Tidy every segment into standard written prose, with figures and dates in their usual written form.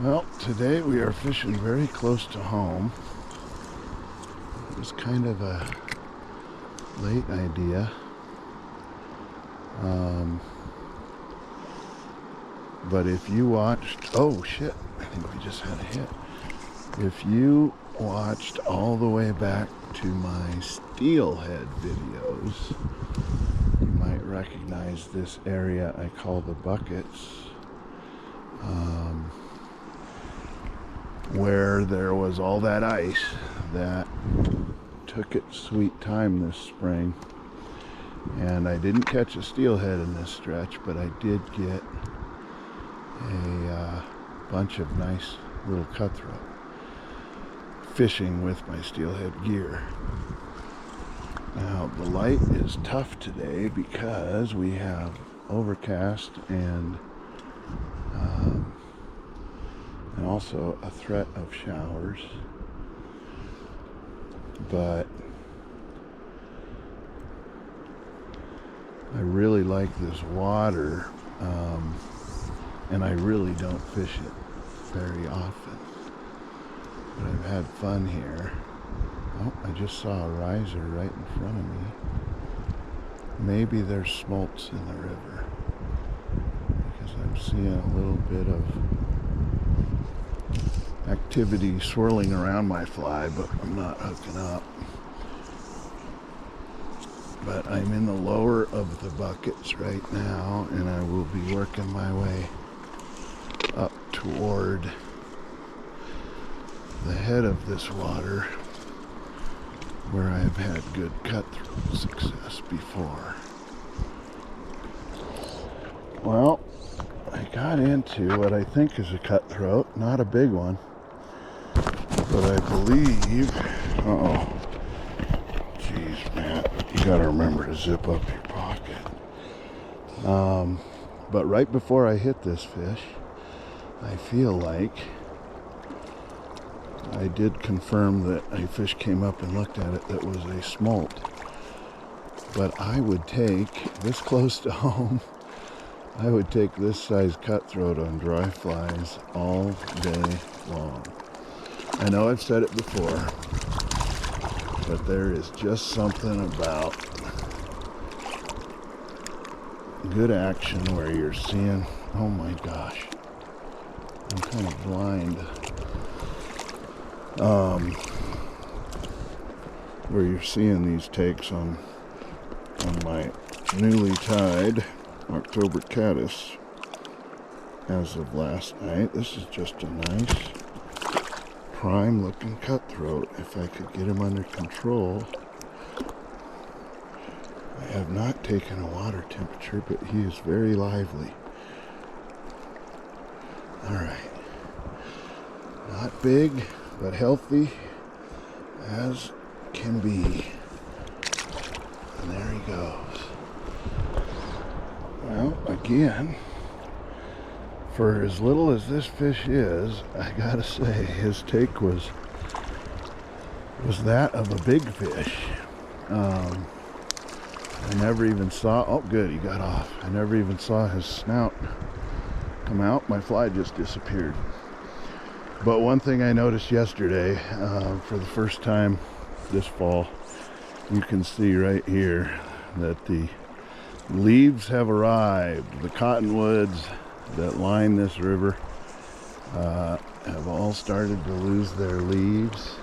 Well, today we are fishing very close to home. It was kind of a late idea. But if you watched, oh shit, I think we just had a hit. If you watched all the way back to my steelhead videos, you might recognize this area I call the buckets. Where there was all that ice that took its sweet time this spring. And I didn't catch a steelhead in this stretch, but I did get a bunch of nice little cutthroat fishing with my steelhead gear. Now the light is tough today because we have overcast and also a threat of showers, but I really like this water, and I really don't fish it very often, but I've had fun here. Oh, I just saw a riser right in front of me. Maybe there's smolts in the river because I'm seeing a little bit of activity swirling around my fly, but I'm not hooking up. But I'm in the lower of the buckets right now, and I will be working my way up toward the head of this water where I've had good cutthroat success before. Well, I got into what I think is a cutthroat, not a big one, but I believe, geez, Matt, you gotta remember to zip up your pocket. But right before I hit this fish, I feel like I did confirm that a fish came up and looked at it that was a smolt. But I would take, this close to home, I would take this size cutthroat on dry flies all day long. I know I've said it before, but there is just something about good action where you're seeing, oh my gosh, I'm kind of blind. Where you're seeing these takes on my newly tied October caddis as of last night. This is just a nice prime looking cutthroat if I could get him under control. I have not taken a water temperature, but he is very lively. Alright, not big but healthy as can be, and there he goes. Well, again, for as little as this fish is, I gotta say his take was that of a big fish. I never even saw, oh good, he got off. I never even saw his snout come out. My fly just disappeared. But one thing I noticed yesterday, for the first time this fall, you can see right here that the leaves have arrived. The cottonwoods that line this river have all started to lose their leaves,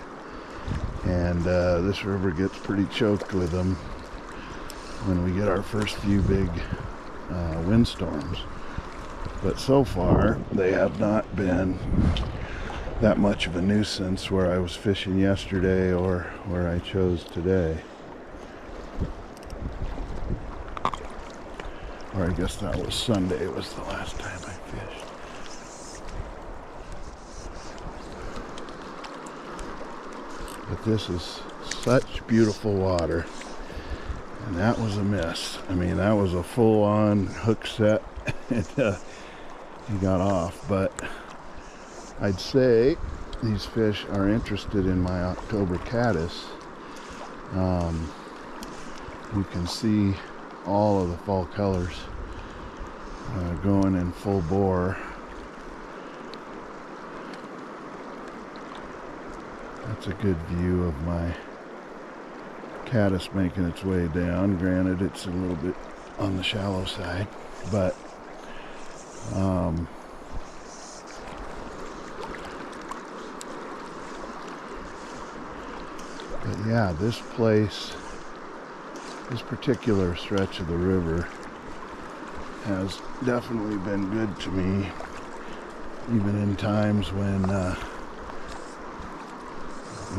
and this river gets pretty choked with them when we get our first few big windstorms. But so far, they have not been that much of a nuisance where I was fishing yesterday or where I chose today. Or I guess that was Sunday, was the last time I fished. But this is such beautiful water. And that was a miss. I mean, that was a full-on hook set. And he got off. But I'd say these fish are interested in my October caddis. You can see all of the fall colors going in full bore. That's a good view of my caddis making its way down. Granted, it's a little bit on the shallow side, but yeah, this place, this particular stretch of the river has definitely been good to me, even in times when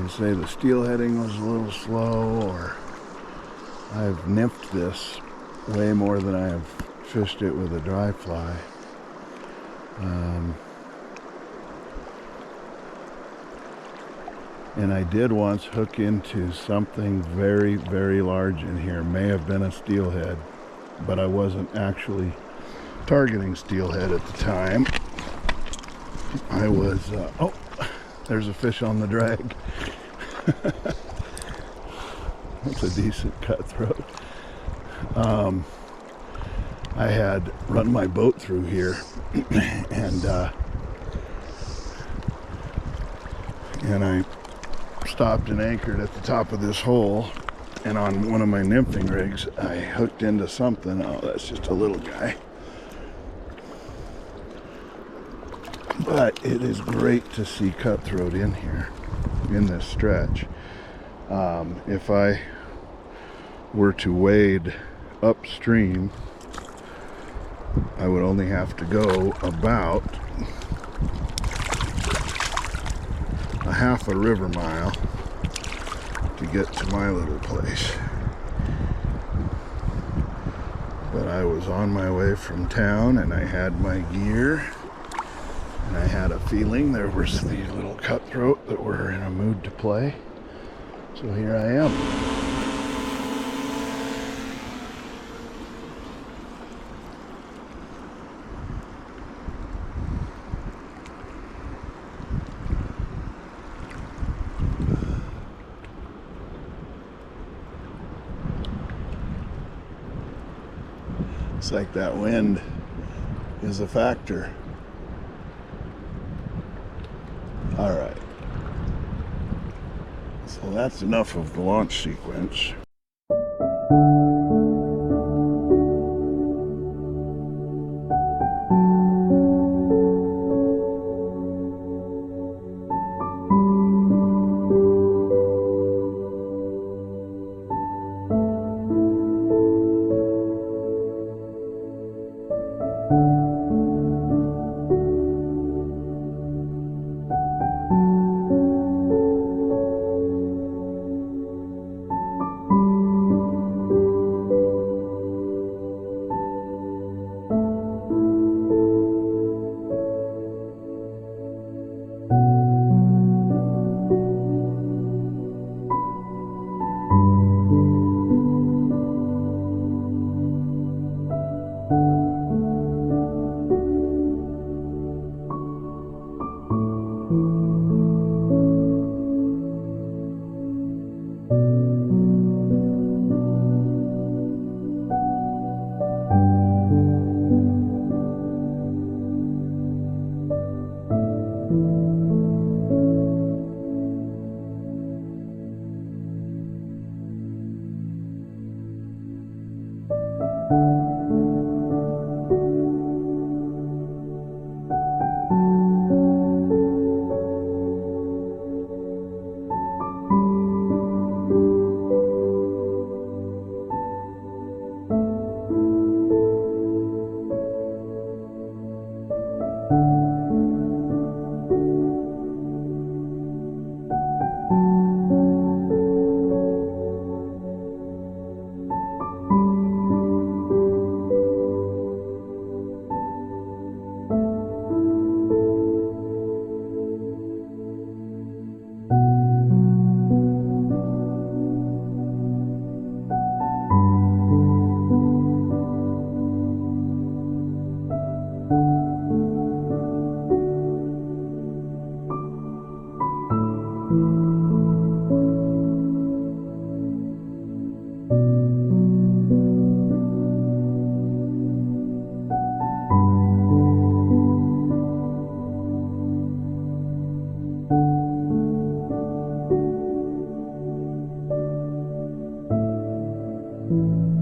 you say the steelheading was a little slow, or I've nymphed this way more than I have fished it with a dry fly. And I did once hook into something very, very large in here. May have been a steelhead, but I wasn't actually targeting steelhead at the time. I was, oh, there's a fish on the drag. That's a decent cutthroat. I had run my boat through here and I stopped and anchored at the top of this hole, and on one of my nymphing rigs I hooked into something. Oh, that's just a little guy. But it is great to see cutthroat in here, in this stretch. If I were to wade upstream, I would only have to go about a half a river mile to get to my little place. But I was on my way from town and I had my gear, and I had a feeling there was these little cutthroat that were in a mood to play. So here I am. It's like that wind is a factor. All right. So that's enough of the launch sequence. you.